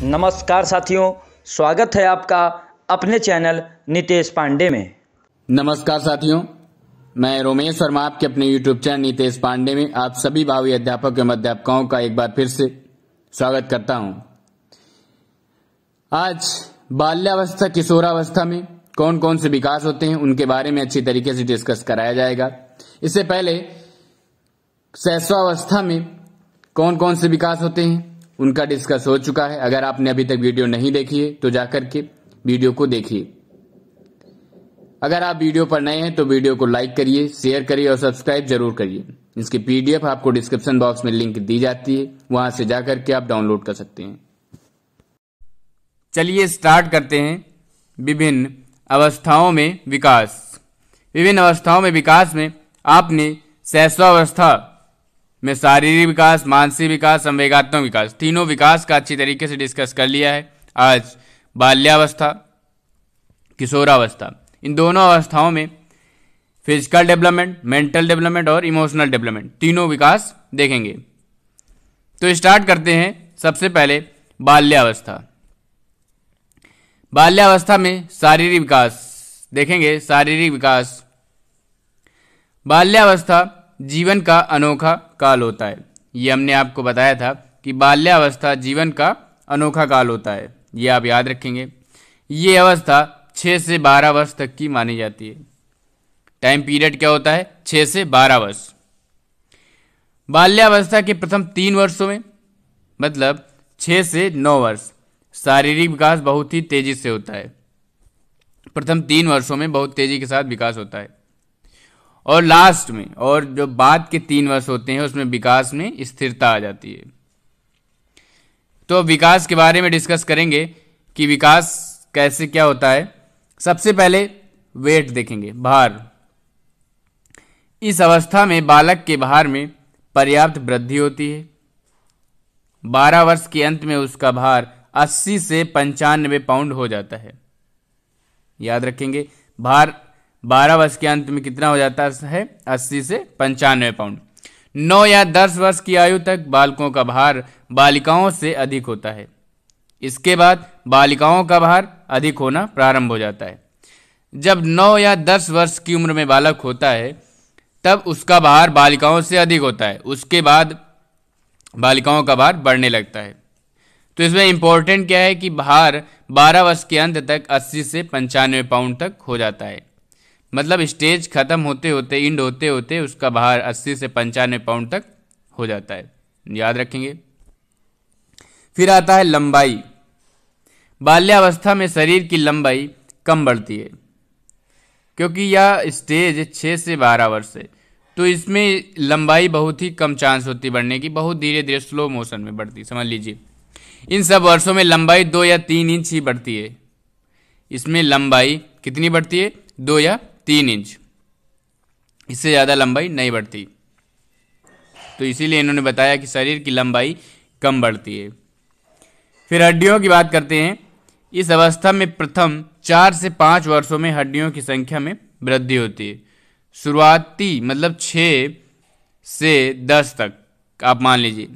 नमस्कार साथियों, स्वागत है आपका अपने चैनल नितेश पांडे में। नमस्कार साथियों, मैं रोमेश वर्मा आपके अपने YouTube चैनल नितेश पांडे में आप सभी भावी अध्यापक एवं अध्यापकों का एक बार फिर से स्वागत करता हूं। आज बाल्यावस्था किशोरावस्था में कौन कौन से विकास होते हैं उनके बारे में अच्छी तरीके से डिस्कस कराया जाएगा। इससे पहले शैशवावस्था में कौन कौन से विकास होते हैं उनका डिस्कस हो चुका है। अगर आपने अभी तक वीडियो नहीं देखी है तो जाकर के वीडियो को देखिए। अगर आप वीडियो पर नए हैं तो वीडियो को लाइक करिए, शेयर करिए और सब्सक्राइब जरूर करिए। इसकी पीडीएफ आपको डिस्क्रिप्शन बॉक्स में लिंक दी जाती है, वहां से जाकर के आप डाउनलोड कर सकते हैं। चलिए स्टार्ट करते हैं। विभिन्न अवस्थाओं में विकास। विभिन्न अवस्थाओं में विकास में आपने शैशवावस्था में शारीरिक विकास, मानसिक विकास, संवेगात्मक विकास, तीनों विकास का अच्छी तरीके से डिस्कस कर लिया है। आज बाल्यावस्था, किशोरावस्था, इन दोनों अवस्थाओं में फिजिकल डेवलपमेंट, मेंटल डेवलपमेंट और इमोशनल डेवलपमेंट तीनों विकास देखेंगे। तो स्टार्ट करते हैं। सबसे पहले बाल्यावस्था। बाल्यावस्था में शारीरिक विकास देखेंगे। शारीरिक विकास, बाल्यावस्था जीवन का अनोखा काल होता है। ये हमने आपको बताया था कि बाल्यावस्था जीवन का अनोखा काल होता है, ये आप याद रखेंगे। ये अवस्था 6 से 12 वर्ष तक की मानी जाती है। टाइम पीरियड क्या होता है? 6 से 12 वर्ष। बाल्यावस्था के प्रथम 3 वर्षों में, मतलब 6 से 9 वर्ष, शारीरिक विकास बहुत ही तेजी से होता है। प्रथम 3 वर्षों में बहुत तेजी के साथ विकास होता है और लास्ट में, और जो बाद के 3 वर्ष होते हैं उसमें विकास में स्थिरता आ जाती है। तो विकास के बारे में डिस्कस करेंगे कि विकास कैसे क्या होता है। सबसे पहले वेट देखेंगे, भार। इस अवस्था में बालक के भार में पर्याप्त वृद्धि होती है। 12 वर्ष के अंत में उसका भार 80 से 95 पाउंड हो जाता है। याद रखेंगे, भार 12 वर्ष के अंत में कितना हो जाता है? 80 से 95 पाउंड। 9 या 10 वर्ष की आयु तक बालकों का भार बालिकाओं से अधिक होता है। इसके बाद बालिकाओं का भार अधिक होना प्रारंभ हो जाता है। जब 9 या 10 वर्ष की उम्र में बालक होता है तब उसका भार बालिकाओं से अधिक होता है। उसके बाद बालिकाओं का भार बढ़ने लगता है। तो इसमें इंपॉर्टेंट क्या है कि भार 12 वर्ष के अंत तक 80 से 95 पाउंड तक हो जाता है। मतलब स्टेज खत्म होते होते, इंड होते होते उसका भार 80 से 95 पाउंड तक हो जाता है। याद रखेंगे। फिर आता है लंबाई। बाल्यावस्था में शरीर की लंबाई कम बढ़ती है क्योंकि यह स्टेज 6 से 12 वर्ष है। तो इसमें लंबाई बहुत ही कम चांस होती बढ़ने की, बहुत धीरे धीरे स्लो मोशन में बढ़ती। समझ लीजिए, इन सब वर्षों में लंबाई 2 या 3 इंच ही बढ़ती है। इसमें लंबाई कितनी बढ़ती है? 2 या 3 इंच, इससे ज़्यादा लंबाई नहीं बढ़ती। तो इसीलिए इन्होंने बताया कि शरीर की लंबाई कम बढ़ती है। फिर हड्डियों की बात करते हैं। इस अवस्था में प्रथम 4 से 5 वर्षों में हड्डियों की संख्या में वृद्धि होती है। शुरुआती मतलब 6 से 10 तक आप मान लीजिए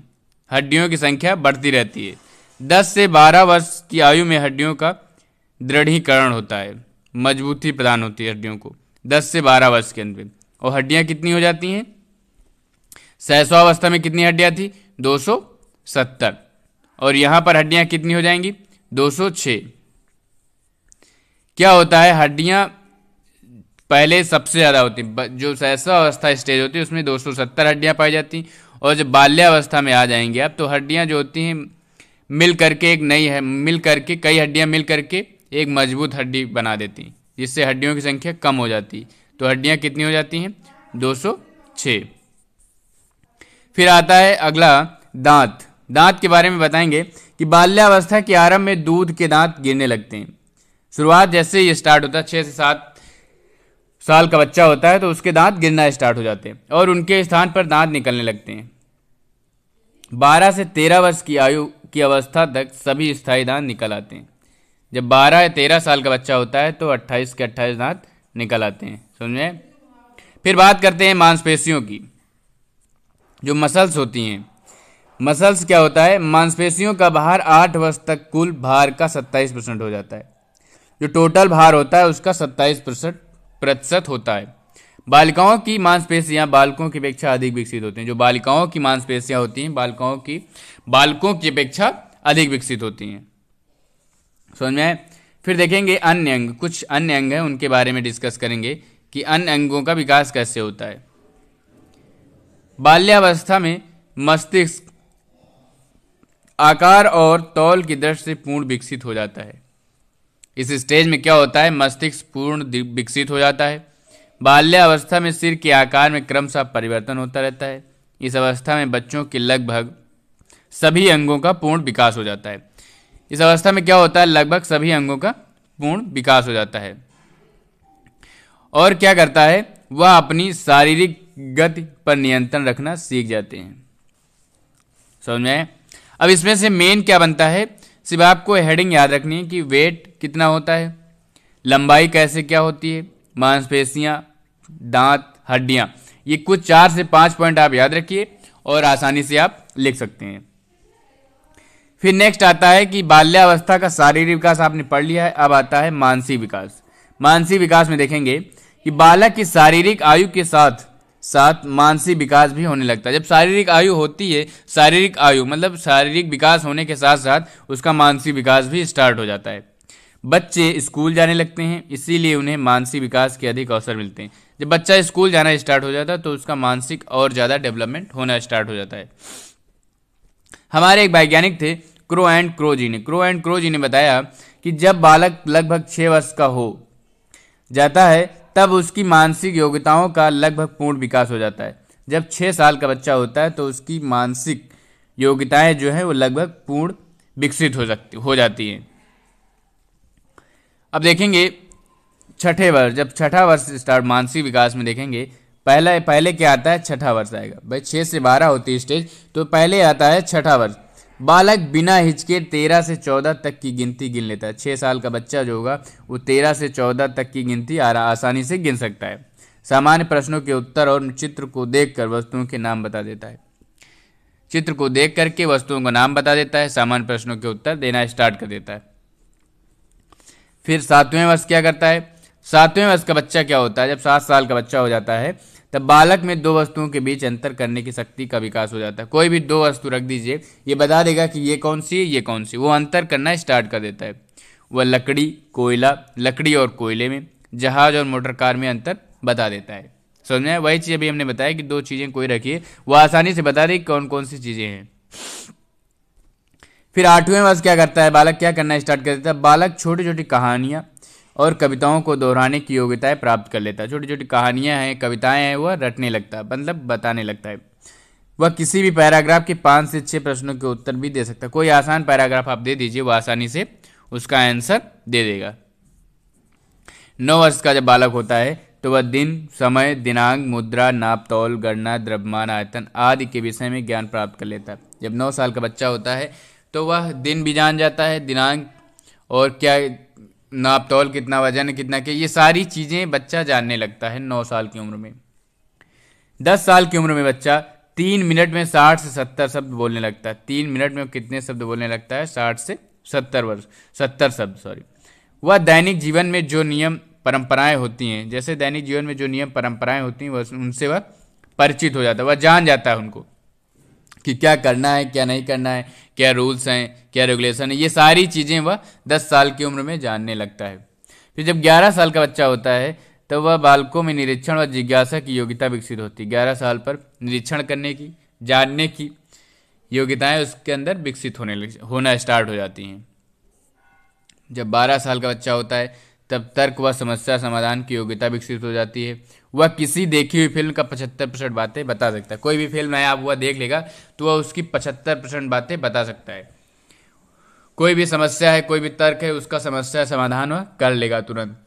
हड्डियों की संख्या बढ़ती रहती है। 10 से 12 वर्ष की आयु में हड्डियों का दृढ़ीकरण होता है, मजबूती प्रदान होती है हड्डियों को 10 से 12 वर्ष के अंदर। और हड्डियां कितनी हो जाती हैं? शैशवावस्था में कितनी हड्डियां थी? 270। और यहां पर हड्डियां कितनी हो जाएंगी? 206। क्या होता है, हड्डियां पहले सबसे ज़्यादा होती, जो शैशवावस्था स्टेज होती है उसमें 270 हड्डियां पाई जाती। और जब बाल्यावस्था में आ जाएंगे आप तो हड्डियां जो होती हैं मिल करके एक नई है, मिल करके कई हड्डियां मिल करके एक मजबूत हड्डी बना देती, जिससे हड्डियों की संख्या कम हो जाती। तो हड्डियां कितनी हो जाती हैं? 206। फिर आता है अगला दांत। दांत के बारे में बताएंगे कि बाल्यावस्था के आरंभ में दूध के दांत गिरने लगते हैं। शुरुआत जैसे ही स्टार्ट होता है, 6 से 7 साल का बच्चा होता है तो उसके दांत गिरना स्टार्ट हो जाते हैं और उनके स्थान पर दांत निकलने लगते हैं। 12 से 13 वर्ष की आयु की अवस्था तक सभी स्थायी दांत निकल आते हैं। जब 12 या 13 साल का बच्चा होता है तो 28 के 28 दांत निकल आते हैं। समझे? फिर बात करते हैं मांसपेशियों की, जो मसल्स होती हैं। मसल्स क्या होता है? मांसपेशियों का भार 8 वर्ष तक कुल भार का 27% हो जाता है। जो टोटल भार होता है उसका 27% होता है। बालिकाओं की मांसपेशियां बालकों की अपेक्षा अधिक विकसित होती हैं। जो बालिकाओं की मांसपेशियां होती हैं बालकों की अपेक्षा अधिक विकसित होती हैं। समझ में आए? फिर देखेंगे अन्य अंग, कुछ अन्य अंग हैं उनके बारे में डिस्कस करेंगे कि अन्य अंगों का विकास कैसे होता है। बाल्यावस्था में मस्तिष्क आकार और तौल की दृष्टि से पूर्ण विकसित हो जाता है। इस स्टेज में क्या होता है? मस्तिष्क पूर्ण विकसित हो जाता है। बाल्यावस्था में सिर के आकार में क्रमशः परिवर्तन होता रहता है। इस अवस्था में बच्चों के लगभग सभी अंगों का पूर्ण विकास हो जाता है। इस अवस्था में क्या होता है? लगभग सभी अंगों का पूर्ण विकास हो जाता है। और क्या करता है? वह अपनी शारीरिक गति पर नियंत्रण रखना सीख जाते हैं। समझ में आए? अब इसमें से मेन क्या बनता है? सिर्फ आपको हेडिंग याद रखनी है कि वेट कितना होता है, लंबाई कैसे क्या होती है, मांसपेशियां, दांत, हड्डियां, ये कुछ 4 से 5 पॉइंट आप याद रखिए और आसानी से आप लिख सकते हैं। फिर नेक्स्ट आता है कि बाल्यावस्था का शारीरिक विकास आपने पढ़ लिया है। अब आता है मानसिक विकास। मानसिक विकास में देखेंगे कि बालक की शारीरिक आयु के साथ साथ मानसिक विकास भी होने लगता है। जब शारीरिक आयु होती है, शारीरिक आयु मतलब शारीरिक विकास होने के साथ साथ उसका मानसिक विकास भी स्टार्ट हो जाता है। बच्चे स्कूल जाने लगते हैं, इसीलिए उन्हें मानसिक विकास के अधिक अवसर मिलते हैं। जब बच्चा स्कूल जाना स्टार्ट हो जाता है तो उसका मानसिक और ज़्यादा डेवलपमेंट होना स्टार्ट हो जाता है। हमारे एक वैज्ञानिक थे क्रो एंड क्रो जी ने बताया कि जब बालक लगभग 6 वर्ष का हो जाता है तब उसकी मानसिक योग्यताओं का लगभग पूर्ण विकास हो जाता है। जब 6 साल का बच्चा होता है तो उसकी मानसिक योग्यताएं जो है वो लगभग पूर्ण विकसित हो जाती हैं। अब देखेंगे छठे वर्ष, जब छठा वर्ष स्टार्ट मानसिक विकास में देखेंगे पहले क्या आता है? छठा वर्ष आएगा। भाई 6 से 12 होती है स्टेज, तो पहले आता है छठा वर्ष। बालक बिना हिचके 13 से 14 तक की गिनती गिन लेता है। 6 साल का बच्चा जो होगा वो 13 से 14 तक की गिनती आसानी से गिन सकता है। सामान्य प्रश्नों के उत्तर और चित्र को देखकर वस्तुओं के नाम बता देता है। चित्र को देख करके वस्तुओं का नाम बता देता है, सामान्य प्रश्नों के उत्तर देना स्टार्ट कर देता है। फिर 7वें वर्ष क्या करता है? 7वें वर्ष का बच्चा क्या होता है? जब 7 साल का बच्चा हो जाता है तब बालक में 2 वस्तुओं के बीच अंतर करने की शक्ति का विकास हो जाता है। कोई भी 2 वस्तु रख दीजिए, ये बता देगा कि ये कौन सी है, ये कौन सी। वो अंतर करना स्टार्ट कर देता है। वह लकड़ी और कोयले में, जहाज और मोटर कार में अंतर बता देता है। समझ में? वही चीज़ अभी हमने बताया कि 2 चीज़ें कोई रखिए, वो आसानी से बता दे कौन कौन सी चीज़ें हैं। फिर 8वें वर्ष क्या करता है? बालक क्या करना स्टार्ट कर देता है? बालक छोटी छोटी कहानियाँ और कविताओं को दोहराने की योग्यताएं प्राप्त कर लेता है। छोटी छोटी कहानियां हैं, कविताएं हैं, वह रटने लगता है, मतलब बताने लगता है। वह किसी भी पैराग्राफ के 5 से 6 प्रश्नों के उत्तर भी दे सकता है। कोई आसान पैराग्राफ आप दे दीजिए, वह आसानी से उसका आंसर दे देगा। 9 वर्ष का जब बालक होता है तो वह दिन, समय, दिनांक, मुद्रा, नाप तौल, गणना, द्रव्यमान, आयतन आदि के विषय में ज्ञान प्राप्त कर लेता है। जब 9 साल का बच्चा होता है तो वह दिन भी जान जाता है, दिनांक और क्या नाप तौल, कितना वजन, कितना क्या, ये सारी चीज़ें बच्चा जानने लगता है 9 साल की उम्र में। 10 साल की उम्र में बच्चा 3 मिनट में 60 से 70 शब्द बोलने लगता है। 3 मिनट में कितने शब्द बोलने लगता है? 60 से 70 शब्द। वह दैनिक जीवन में जो नियम परंपराएं होती हैं, जैसे दैनिक जीवन में जो नियम परंपराएं होती हैं उनसे वह परिचित हो जाता है। वह जान जाता है उनको कि क्या करना है, क्या नहीं करना है, क्या रूल्स हैं, क्या रेगुलेशन है, ये सारी चीज़ें वह 10 साल की उम्र में जानने लगता है। फिर जब 11 साल का बच्चा होता है तो वह बालकों में निरीक्षण व जिज्ञासा की योग्यता विकसित होती है। 11 साल पर निरीक्षण करने की, जानने की योग्यताएं उसके अंदर विकसित होना स्टार्ट हो जाती हैं। जब 12 साल का बच्चा होता है तब तर्क व समस्या समाधान की योग्यता विकसित हो जाती है। वह किसी देखी हुई फिल्म का 75% बातें बता सकता है। कोई भी फिल्म नया हुआ देख लेगा तो वह उसकी 75% बातें बता सकता है। कोई भी समस्या है, कोई भी तर्क है, उसका समस्या समाधान वह कर लेगा तुरंत।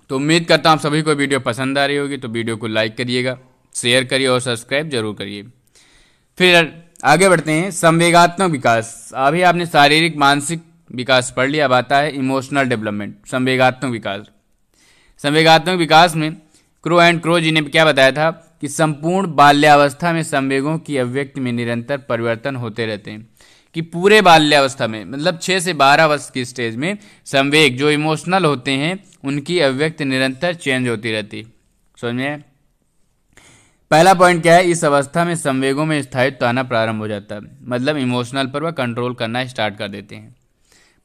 तो उम्मीद करता हूँ आप सभी को वीडियो पसंद आ रही होगी, तो वीडियो को लाइक करिएगा, शेयर करिए और सब्सक्राइब जरूर करिए। फिर आगे बढ़ते हैं संवेगात्मक विकास। अभी आपने शारीरिक मानसिक विकास पढ़ लिया, अब आता है इमोशनल डेवलपमेंट, संवेगात्मक विकास। संवेगात्मक विकास में क्रो जी ने क्या बताया था कि संपूर्ण बाल्यावस्था में संवेगों की अभिव्यक्ति में निरंतर परिवर्तन होते रहते हैं। कि पूरे बाल्यावस्था में मतलब 6 से 12 वर्ष की स्टेज में संवेग जो इमोशनल होते हैं उनकी अभिव्यक्ति निरंतर चेंज होती रहती। समझ में? पहला पॉइंट क्या है, इस अवस्था में संवेगों में स्थायित्व आना प्रारंभ हो जाता है, मतलब इमोशनल पर वह कंट्रोल करना स्टार्ट कर देते हैं।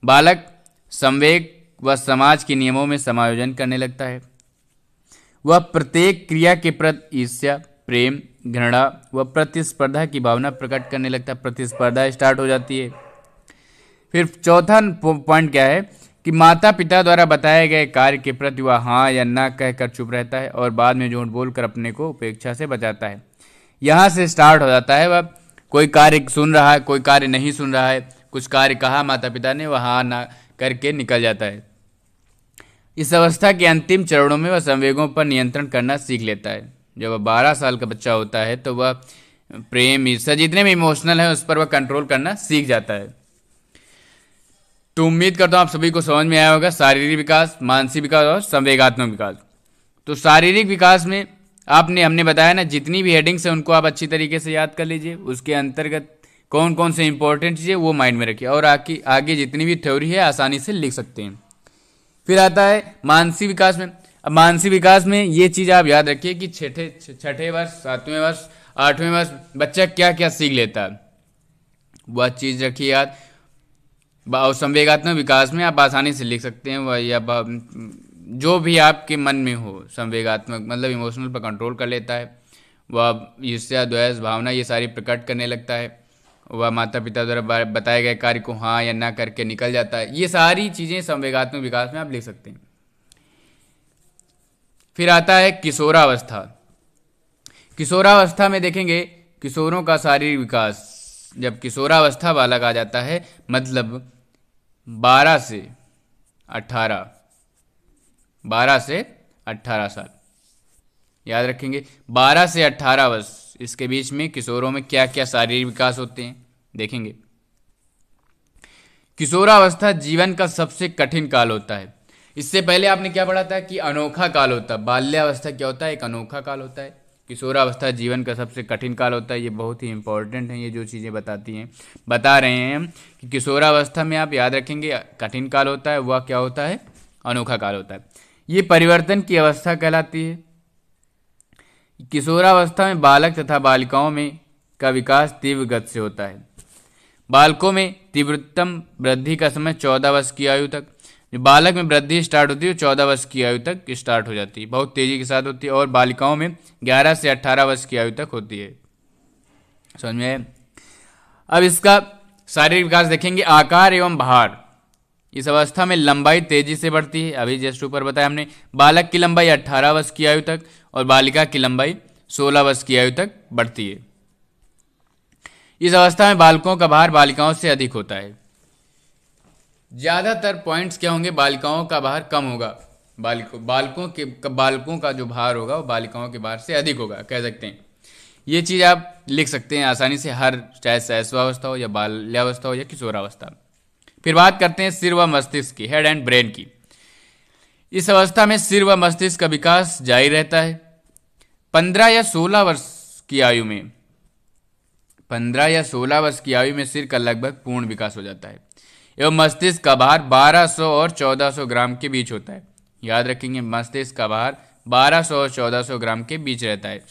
बालक संवेग व समाज के नियमों में समायोजन करने लगता है। वह प्रत्येक क्रिया के प्रति ईर्ष्या, प्रेम, घृणा व प्रतिस्पर्धा की भावना प्रकट करने लगता है, प्रतिस्पर्धा स्टार्ट हो जाती है। फिर चौथा पॉइंट क्या है कि माता पिता द्वारा बताए गए कार्य के प्रति वह हाँ या ना कहकर चुप रहता है और बाद में झूठ बोलकर अपने को उपेक्षा से बचाता है। यहाँ से स्टार्ट हो जाता है, वह कोई कार्य सुन रहा है, कोई कार्य नहीं सुन रहा है, कुछ कार्य कहा माता पिता ने, वह हाँ ना करके निकल जाता है। इस अवस्था के अंतिम चरणों में वह संवेगों पर नियंत्रण करना सीख लेता है। जब वह 12 साल का बच्चा होता है तो वह प्रेम, ईर्ष्या जितने भी इमोशनल है उस पर वह कंट्रोल करना सीख जाता है। तो उम्मीद करता हूँ आप सभी को समझ में आया होगा शारीरिक विकास, मानसिक विकास और संवेगात्मक विकास। तो शारीरिक विकास में हमने बताया ना, जितनी भी हेडिंग्स है उनको आप अच्छी तरीके से याद कर लीजिए। उसके अंतर्गत कौन कौन से इंपॉर्टेंट चीज़ें वो माइंड में रखिए और आगे जितनी भी थ्योरी है आसानी से लिख सकते हैं। फिर आता है मानसिक विकास में। अब मानसिक विकास में ये चीज़ आप याद रखिए कि छठे वर्ष, 7वें वर्ष, 8वें वर्ष बच्चा क्या क्या सीख लेता है, वह चीज़ रखिए याद। और संवेगात्मक विकास में आप आसानी से लिख सकते हैं वह, या जो भी आपके मन में हो संवेगात्मक मतलब इमोशनल पर कंट्रोल कर लेता है, वह ईर्ष्या, द्वेष भावना ये सारी प्रकट करने लगता है, वह माता पिता द्वारा बताए गए कार्य को हाँ या ना करके निकल जाता है। ये सारी चीज़ें संवेगात्मक विकास में आप लिख सकते हैं। फिर आता है किशोरावस्था। किशोरावस्था में देखेंगे किशोरों का शारीरिक विकास। जब किशोरावस्था बालक आ जाता है मतलब 12 से 18 साल, याद रखेंगे 12 से 18 वर्ष, इसके बीच में किशोरों में क्या क्या शारीरिक विकास होते हैं देखेंगे। किशोरावस्था जीवन का सबसे कठिन काल होता है। इससे पहले आपने क्या पढ़ा था कि अनोखा काल होता है। बाल्यावस्था क्या होता है, एक अनोखा काल होता है। किशोरावस्था जीवन का सबसे कठिन काल होता है। ये बहुत ही इंपॉर्टेंट है, ये जो चीज़ें बता रहे हैं हम कि किशोरावस्था में आप याद रखेंगे कठिन काल होता है, वह क्या होता है, अनोखा काल होता है। ये परिवर्तन की अवस्था कहलाती है। किशोरावस्था में बालक तथा बालिकाओं में का विकास तीव्र गति से होता है। बालकों में तीव्रतम वृद्धि का समय 14 वर्ष की आयु तक, जो बालक में वृद्धि स्टार्ट होती है 14 वर्ष की आयु तक स्टार्ट हो जाती है, बहुत तेजी के साथ होती है। और बालिकाओं में 11 से 18 वर्ष की आयु तक होती है। समझ में आया? अब इसका शारीरिक विकास देखेंगे। आकार एवं भार। इस अवस्था में लंबाई तेजी से बढ़ती है। अभी जस्ट ऊपर बताया हमने, बालक की लंबाई 18 वर्ष की आयु तक और बालिका की लंबाई 16 वर्ष की आयु तक बढ़ती है। इस अवस्था में बालकों का भार बालिकाओं से अधिक होता है। ज्यादातर पॉइंट्स क्या होंगे, बालिकाओं का भार कम होगा, बालकों का जो भार होगा वो बालिकाओं के भार से अधिक होगा, कह सकते हैं। ये चीज आप लिख सकते हैं आसानी से, हर चाहे शैशवावस्था हो या बाल्यावस्था हो या किशोरावस्था। फिर बात करते हैं सिर व मस्तिष्क की, हेड एंड ब्रेन की। इस अवस्था में सिर व मस्तिष्क का विकास जारी रहता है। 15 या 16 वर्ष की आयु में 15 या 16 वर्ष की आयु में सिर का लगभग पूर्ण विकास हो जाता है एवं मस्तिष्क का भार 1200 और 1400 ग्राम के बीच होता है। याद रखेंगे, मस्तिष्क का भार 1200 और 1400 ग्राम के बीच रहता है।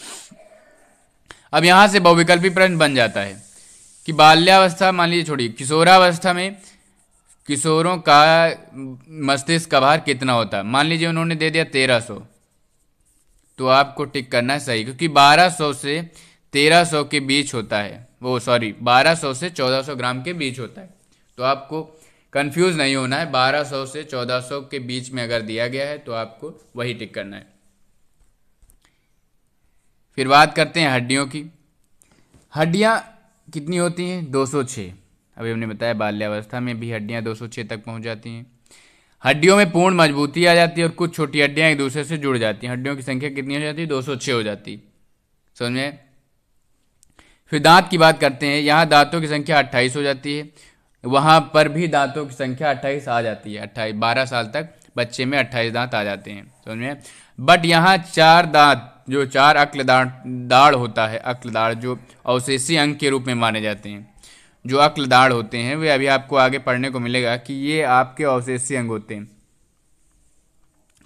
अब यहां से बहुविकल्पी प्रश्न बन जाता है कि बाल्यावस्था मान लीजिए छोड़िए, किशोरावस्था में किशोरों का मस्तिष्क का भार कितना होता है। मान लीजिए उन्होंने दे दिया 1300, तो आपको टिक करना है सही, क्योंकि 1200 से 1300 के बीच होता है, 1200 से 1400 ग्राम के बीच होता है। तो आपको कंफ्यूज नहीं होना है, 1200 से 1400 के बीच में अगर दिया गया है तो आपको वही टिक करना है। फिर बात करते हैं हड्डियों की। हड्डियां कितनी होती हैं, 206। अभी हमने बताया बाल्यावस्था में भी हड्डियां 206 तक पहुंच जाती हैं। हड्डियों में पूर्ण मजबूती आ जाती है और कुछ छोटी हड्डियां एक दूसरे से जुड़ जाती हैं। हड्डियों की संख्या कितनी हो जाती है, 206 हो जाती। समझ में? फिर दांत की बात करते हैं। यहाँ दांतों की संख्या 28 हो जाती है, वहां पर भी दांतों की संख्या 28 आ जाती है। 12 साल तक बच्चे में 28 दांत आ जाते हैं। समझ में? बट यहाँ 4 दांत जो 4 अक्ल दाढ़ होता है, अक्ल दाढ़ जो अवशेषी अंग के रूप में माने जाते हैं, जो अक्ल दाढ़ होते हैं वे अभी आपको आगे पढ़ने को मिलेगा कि ये आपके अवशेषी अंग होते हैं।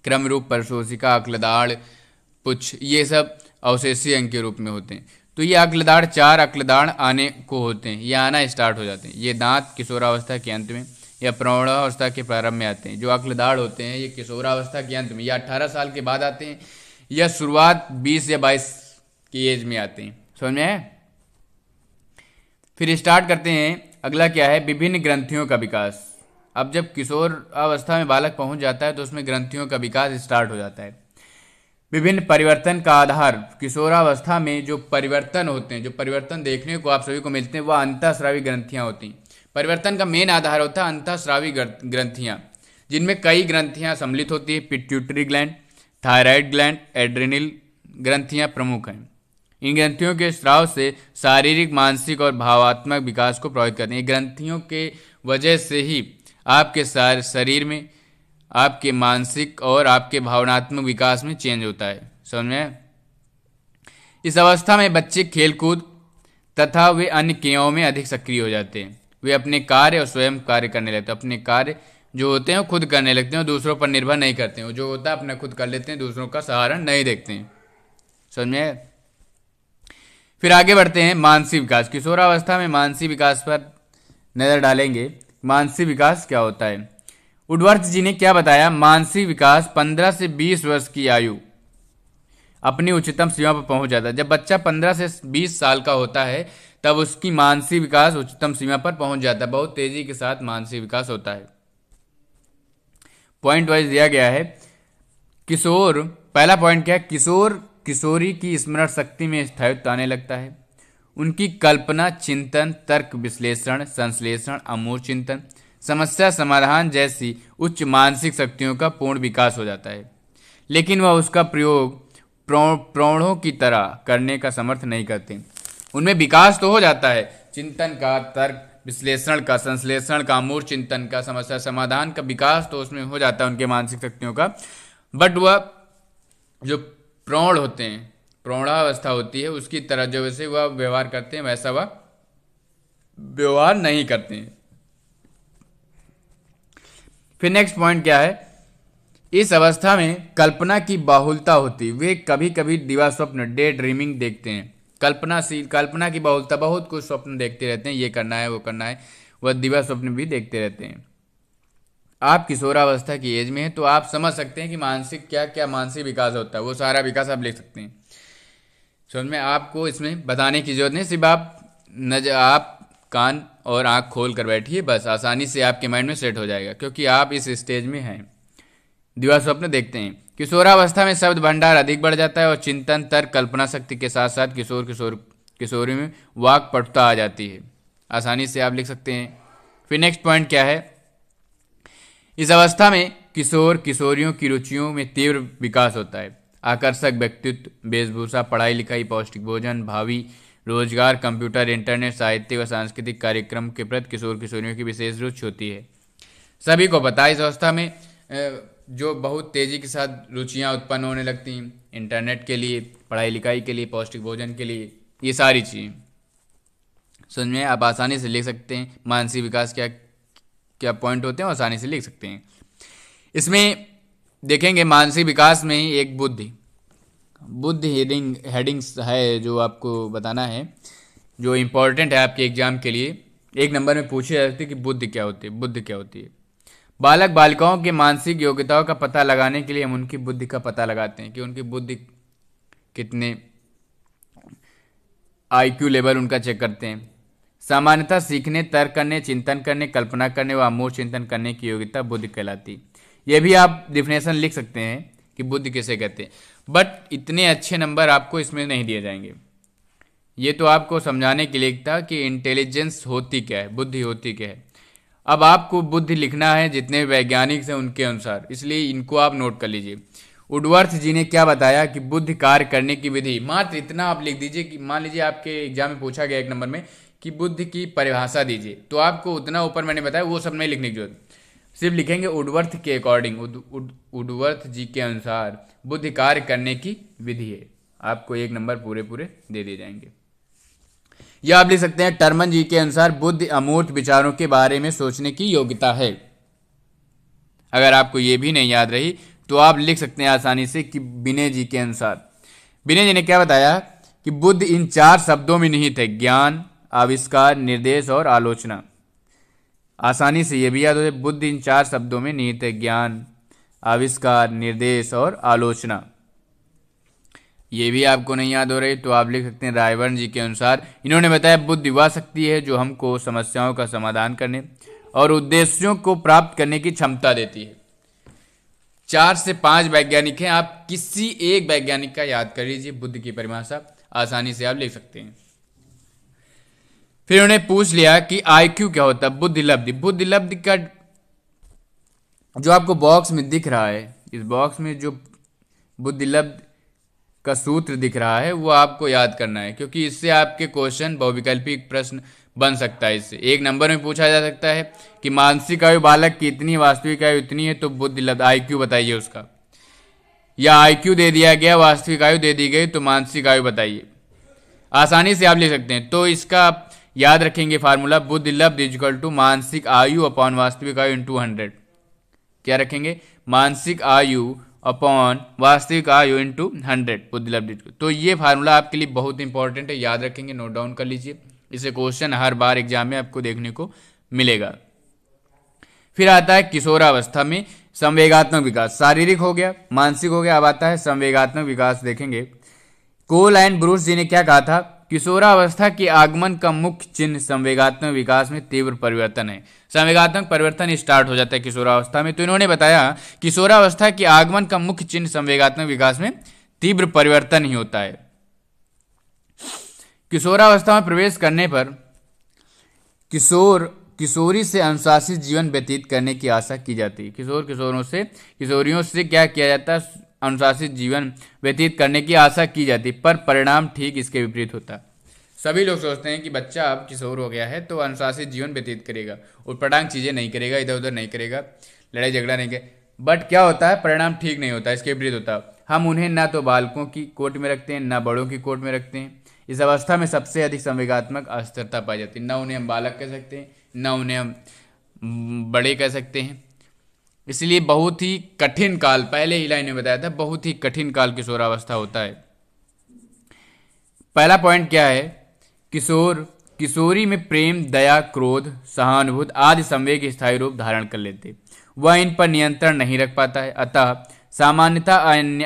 क्रम रूप, परशोषिका, अक्लदाढ़, पुच्छ, ये सब अवशेषी अंग के रूप में होते हैं। तो ये अक्लदाढ़ 4 अक्लदाढ़ आने को होते हैं, ये आना स्टार्ट हो जाते हैं। ये दांत किशोरावस्था के अंत में या प्रौढ़ावस्था के प्रारंभ में आते हैं। जो अक्लदाढ़ होते हैं ये किशोरावस्था के अंत में या 18 साल के बाद आते हैं या शुरुआत 20 या 22 की एज में आते हैं। समझ में है? फिर स्टार्ट करते हैं। अगला क्या है? विभिन्न ग्रंथियों का विकास। अब जब किशोर अवस्था में बालक पहुंच जाता है तो उसमें ग्रंथियों का विकास स्टार्ट हो जाता है। विभिन्न परिवर्तन का आधार, किशोरावस्था में जो परिवर्तन होते हैं, जो परिवर्तन देखने को आप सभी को मिलते हैं, वह अंतःस्रावी ग्रंथियां होती हैं। परिवर्तन का मेन आधार होता है अंतःस्रावी ग्रंथियां, जिनमें कई ग्रंथियां सम्मिलित होती है। Pituitary gland, thyroid gland, adrenal ग्रंथियां प्रमुख हैं। इन ग्रंथियों के स्राव से शारीरिक, मानसिक और भावात्मक विकास को प्रभावित करते हैं। ग्रंथियों के वजह से ही आपके शरीर में, आपके मानसिक और आपके भावनात्मक विकास में चेंज होता है। समझ में? इस अवस्था में बच्चे खेलकूद तथा वे अन्य क्रियाओं में अधिक सक्रिय हो जाते हैं। वे अपने कार्य और स्वयं कार्य करने लगते हैं। अपने कार्य जो होते हैं वो खुद करने लगते हैं और दूसरों पर निर्भर नहीं करते हैं। वो जो होता है अपना खुद कर लेते हैं, दूसरों का सहारा नहीं देखते हैं। समझ में? फिर आगे बढ़ते हैं। मानसिक विकास। किशोरावस्था में मानसिक विकास पर नजर डालेंगे। मानसिक विकास क्या होता है? वुडवर्थ जी ने क्या बताया? मानसिक विकास 15 से 20 वर्ष की आयु अपनी उच्चतम सीमा पर पहुंच जाता है। जब बच्चा 15 से 20 साल का होता है तब उसकी मानसिक विकास उच्चतम सीमा पर पहुंच जाता है। बहुत तेजी के साथ मानसिक विकास होता है। पॉइंट वाइज दिया गया है। किशोर, पहला पॉइंट क्या है? किशोर किशोरी की स्मरण शक्ति में स्थायित्व आने लगता है। उनकी कल्पना, चिंतन, तर्क विश्लेषण, संश्लेषण, अमूर्त चिंतन, समस्या समाधान जैसी उच्च मानसिक शक्तियों का पूर्ण विकास हो जाता है। लेकिन वह उसका प्रयोग प्रौढ़ों की तरह करने का समर्थ नहीं करते। उनमें विकास तो हो जाता है, चिंतन का, तर्क विश्लेषण का, संश्लेषण का, अमूर्त चिंतन का, समस्या समाधान का विकास तो उसमें हो जाता है उनके मानसिक शक्तियों का। बट वह जो प्रौढ़ होते हैं, प्रौढ़ावस्था होती है, उसकी तरह जो वैसे वह व्यवहार करते हैं वैसा वह व्यवहार नहीं करते हैं। फिर नेक्स्ट पॉइंट क्या है? इस अवस्था में कल्पना की बाहुलता होती है। वे कभी कभी दिवा स्वप्न, डे ड्रीमिंग देखते हैं। कल्पना की बाहुलता, बहुत कुछ स्वप्न देखते रहते हैं, ये करना है वो करना है, वह दिवा स्वप्न भी देखते रहते हैं। आप किशोरावस्था की एज में हैं तो आप समझ सकते हैं कि मानसिक क्या क्या मानसिक विकास होता है, वो सारा विकास आप लिख सकते हैं। समझ में? आपको इसमें बताने की जरूरत नहीं, सिर्फ आप कान और आंख खोल कर बैठिए, बस आसानी से आपके माइंड में सेट हो जाएगा, क्योंकि आप इस स्टेज में हैं, दिवा स्वप्न देखते हैं। किशोरावस्था में शब्द भंडार अधिक बढ़ जाता है और चिंतन, तर्क, कल्पना शक्ति के साथ साथ किशोरी में वाक पटुता आ जाती है। आसानी से आप लिख सकते हैं। फिर नेक्स्ट पॉइंट क्या है? इस अवस्था में किशोर किशोरियों की रुचियों में तीव्र विकास होता है। आकर्षक व्यक्तित्व, वेशभूषा, पढ़ाई लिखाई, पौष्टिक भोजन, भावी रोजगार, कंप्यूटर, इंटरनेट, साहित्य व सांस्कृतिक कार्यक्रम के प्रति किशोर किशोरियों की विशेष रुचि होती है। सभी को पता है इस अवस्था में जो बहुत तेजी के साथ रुचियां उत्पन्न होने लगती हैं, इंटरनेट के लिए, पढ़ाई लिखाई के लिए, पौष्टिक भोजन के लिए, ये सारी चीज़ें। समझ में? आप आसानी से लिख सकते हैं मानसिक विकास क्या क्या पॉइंट होते हैं, आसानी से लिख सकते हैं। इसमें देखेंगे मानसिक विकास में ही एक बुद्धि हेडिंग्स है जो आपको बताना है, जो इम्पोर्टेंट है आपके एग्जाम के लिए। एक नंबर में पूछे जाते हैं कि बुद्धि क्या होती है, बुद्धि क्या होती है। बालक बालिकाओं के मानसिक योग्यताओं का पता लगाने के लिए हम उनकी बुद्धि का पता लगाते हैं कि उनकी बुद्धि कितने IQ लेवल उनका चेक करते हैं। सामान्यतः सीखने, तर्क करने, चिंतन करने, कल्पना करने व अमूर्त चिंतन करने की योग्यता बुद्धि कहलाती। यह भी आप डिफिनेशन लिख सकते हैं कि बुद्धि किसे कहते हैं, बट इतने अच्छे नंबर आपको इसमें नहीं दिए जाएंगे। ये तो आपको समझाने के लिए था कि इंटेलिजेंस होती क्या है, बुद्धि होती क्या है। अब आपको बुद्धि लिखना है जितने वैज्ञानिक हैं उनके अनुसार, इसलिए इनको आप नोट कर लीजिए। वुडवर्थ जी ने क्या बताया कि बुद्धि कार्य करने की विधि, मात्र इतना आप लिख दीजिए कि मान लीजिए आपके एग्जाम में पूछा गया एक नंबर में कि बुद्धि की परिभाषा दीजिए, तो आपको उतना ऊपर मैंने बताया वो सब नहीं लिखने की जरूरत, सिर्फ लिखेंगे वुडवर्थ के अकॉर्डिंग, वुडवर्थ जी के अनुसार बुद्धि कार्य करने की विधि है। आपको 1 नंबर पूरे पूरे दे दिए जाएंगे। या आप लिख सकते हैं टर्मन जी के अनुसार बुद्धि अमूर्त विचारों के बारे में सोचने की योग्यता है। अगर आपको ये भी नहीं याद रही तो आप लिख सकते हैं आसानी से कि विनय जी के अनुसार, विनय जी ने क्या बताया कि बुद्धि इन 4 शब्दों में निहित है, ज्ञान, आविष्कार, निर्देश और आलोचना। आसानी से ये भी याद हो जाए, बुद्धि इन 4 शब्दों में निहित है, ज्ञान, आविष्कार, निर्देश और आलोचना। ये भी आपको नहीं याद हो रही तो आप लिख सकते हैं रायवर्न जी के अनुसार, इन्होंने बताया बुद्धि वह शक्ति है जो हमको समस्याओं का समाधान करने और उद्देश्यों को प्राप्त करने की क्षमता देती है। 4 से 5 वैज्ञानिक हैं, आप किसी एक वैज्ञानिक का याद कर लीजिए, बुद्धि की परिभाषा आसानी से आप लिख सकते हैं। फिर उन्हें पूछ लिया कि आईक्यू क्या होता है, बुद्धि लब्धि। बुद्धि लब्धि का जो आपको बॉक्स में दिख रहा है, इस बॉक्स में जो बुद्धि लब्धि का सूत्र दिख रहा है वो आपको याद करना है, क्योंकि इससे आपके क्वेश्चन बहुविकल्पी प्रश्न बन सकता है। इससे 1 नंबर में पूछा जा सकता है कि मानसिक आयु बालक की इतनी, वास्तविक आयु इतनी है, तो बुद्धि लब्धि आईक्यू बताइए उसका। या आईक्यू दे दिया गया, वास्तविक आयु दे दी गई, तो मानसिक आयु बताइए। आसानी से आप लिख सकते हैं। तो इसका याद रखेंगे फार्मूला, बुद्धि लब्धि इक्वल टू मानसिक आयु अपॉन वास्तविक आयु इंटू 100। क्या रखेंगे? मानसिक आयु अपॉन वास्तविक आयु इंटू 100 बुद्धि लब्धि। तो ये फार्मूला आपके लिए बहुत इंपॉर्टेंट है, याद रखेंगे, नोट डाउन कर लीजिए। इसे क्वेश्चन हर बार एग्जाम में आपको देखने को मिलेगा। फिर आता है किशोरावस्था में संवेगात्मक विकास। शारीरिक हो गया, मानसिक हो गया, अब आता है संवेगात्मक विकास। देखेंगे कोल एंड ब्रूस जी ने क्या कहा था, किशोरावस्था के आगमन का मुख्य चिन्ह संवेगात्मक विकास में तीव्र परिवर्तन है। संवेगात्मक परिवर्तन स्टार्ट हो जाता है किशोरावस्था में। तो इन्होंने बताया किशोरावस्था के आगमन का मुख्य चिन्ह संवेगात्मक विकास में तीव्र परिवर्तन ही होता है। किशोरावस्था में प्रवेश करने पर किशोरी से अनुशासित जीवन व्यतीत करने की आशा की जाती है। किशोरियों से क्या किया जाता है, अनुशासित जीवन व्यतीत करने की आशा की जाती है, पर परिणाम ठीक इसके विपरीत होता है। सभी लोग सोचते हैं कि बच्चा अब किशोर हो गया है तो अनुशासित जीवन व्यतीत करेगा, उटपटांग चीजें नहीं करेगा, इधर उधर नहीं करेगा, लड़ाई झगड़ा नहीं करेगा। बट क्या होता है, परिणाम ठीक नहीं होता, इसके विपरीत होता है। हम उन्हें ना तो बालकों की कोट में रखते हैं, ना बड़ों की कोट में रखते हैं। इस अवस्था में सबसे अधिक संवेगात्मक अस्थिरता पाई जाती है। ना उन्हें हम बालक कह सकते हैं, ना उन्हें हम बड़े कह सकते हैं। इसलिए बहुत ही कठिन काल, पहले ही लाइन में बताया था, बहुत ही कठिन काल किशोरावस्था होता है। पहला पॉइंट क्या है, किशोरी में प्रेम, दया, क्रोध, सहानुभूति आदि संवेग स्थायी रूप धारण कर लेते, वह इन पर नियंत्रण नहीं रख पाता है। अतः सामान्यतः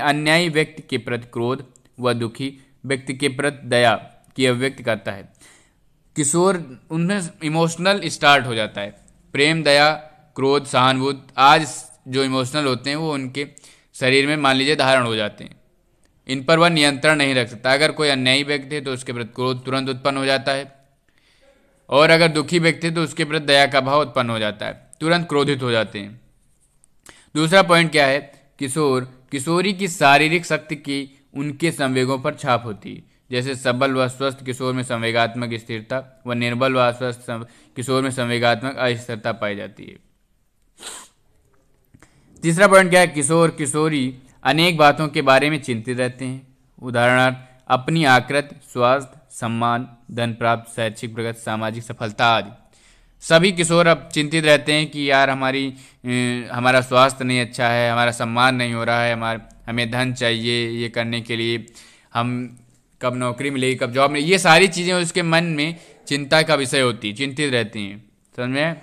अन्यायी व्यक्ति के प्रति क्रोध व दुखी व्यक्ति के प्रति दया की अभिव्यक्ति करता है। किशोर उनमें इमोशनल स्टार्ट हो जाता है, प्रेम, दया, क्रोध, सहानुभूति आज जो इमोशनल होते हैं वो उनके शरीर में मान लीजिए धारण हो जाते हैं। इन पर वह नियंत्रण नहीं रख सकता। अगर कोई अन्यायी व्यक्ति है तो उसके प्रति क्रोध तुरंत उत्पन्न हो जाता है, और अगर दुखी व्यक्ति है तो उसके प्रति दया का भाव उत्पन्न हो जाता है, तुरंत क्रोधित हो जाते हैं। दूसरा पॉइंट क्या है, किशोरी की शारीरिक शक्ति की उनके संवेगों पर छाप होती है। जैसे सबल व स्वस्थ किशोर में संवेगात्मक स्थिरता व निर्बल व अस्वस्थ किशोर में संवेगात्मक अस्थिरता पाई जाती है। तीसरा पॉइंट क्या है, किशोरी अनेक बातों के बारे में चिंतित रहते हैं। उदाहरणार्थ अपनी आकृति, स्वास्थ्य, सम्मान, धन प्राप्त, शैक्षिक प्रगति, सामाजिक सफलता आदि। सभी किशोर अब चिंतित रहते हैं कि यार हमारा स्वास्थ्य नहीं अच्छा है, हमारा सम्मान नहीं हो रहा है, हमें धन चाहिए ये करने के लिए, हम कब नौकरी मिलेगी, कब जॉब मिलेगी, ये सारी चीज़ें उसके मन में चिंता का विषय होती है, चिंतित रहती हैं। समझ में?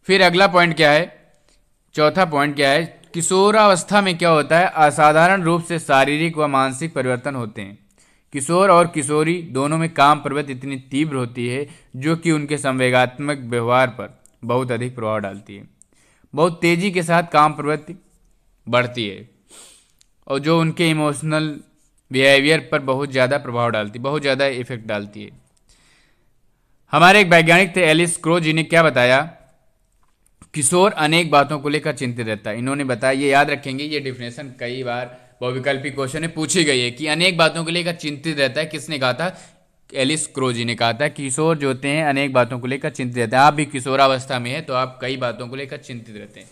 फिर अगला पॉइंट क्या है, चौथा पॉइंट क्या है, किशोरावस्था में क्या होता है, असाधारण रूप से शारीरिक व मानसिक परिवर्तन होते हैं। किशोर और किशोरी दोनों में काम प्रवृत्ति इतनी तीव्र होती है जो कि उनके संवेगात्मक व्यवहार पर बहुत अधिक प्रभाव डालती है। बहुत तेजी के साथ काम प्रवृत्ति बढ़ती है और जो उनके इमोशनल बिहेवियर पर बहुत ज़्यादा प्रभाव डालती है, बहुत ज़्यादा इफेक्ट डालती है। हमारे एक वैज्ञानिक थे एलिस क्रो जी ने क्या बताया, किशोर अनेक बातों को लेकर चिंतित रहता है। इन्होंने बताया, ये याद रखेंगे, ये डिफिनेशन कई बार बहुविकल्पी क्वेश्चन में पूछी गई है कि अनेक बातों को लेकर चिंतित रहता है। किसने कहा था? एलिस क्रो जी ने कहा था। किशोर जो होते हैं अनेक बातों को लेकर चिंतित रहते हैं। आप भी किशोरावस्था में है तो आप कई बातों को लेकर चिंतित रहते हैं।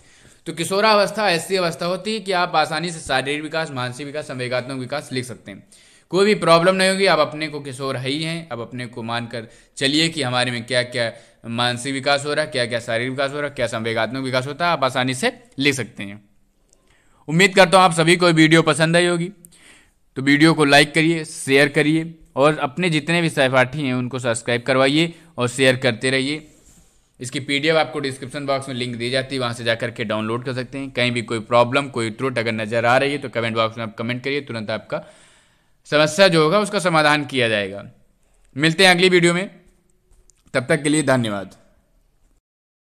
तो किशोरावस्था ऐसी अवस्था होती है कि आप आसानी से शारीरिक विकास, मानसिक विकास, संवेगात्मक विकास लिख सकते हैं। कोई भी प्रॉब्लम नहीं होगी। आप अपने को किशोर है ही हैं, अब अपने को मानकर चलिए कि हमारे में क्या क्या मानसिक विकास हो रहा है, क्या क्या शारीरिक विकास हो रहा है, क्या संवेगात्मक विकास होता है, आप आसानी से लिख सकते हैं। उम्मीद करता हूँ आप सभी को वीडियो पसंद आई होगी। तो वीडियो को लाइक करिए, शेयर करिए और अपने जितने भी सहपाठी हैं उनको सब्सक्राइब करवाइए और शेयर करते रहिए। इसकी PDF आपको डिस्क्रिप्शन बॉक्स में लिंक दी जाती है, वहाँ से जाकर के डाउनलोड कर सकते हैं। कहीं भी कोई प्रॉब्लम, कोई त्रुटि अगर नज़र आ रही है तो कमेंट बॉक्स में आप कमेंट करिए, तुरंत आपका समस्या जो होगा उसका समाधान किया जाएगा। मिलते हैं अगली वीडियो में, तब तक के लिए धन्यवाद।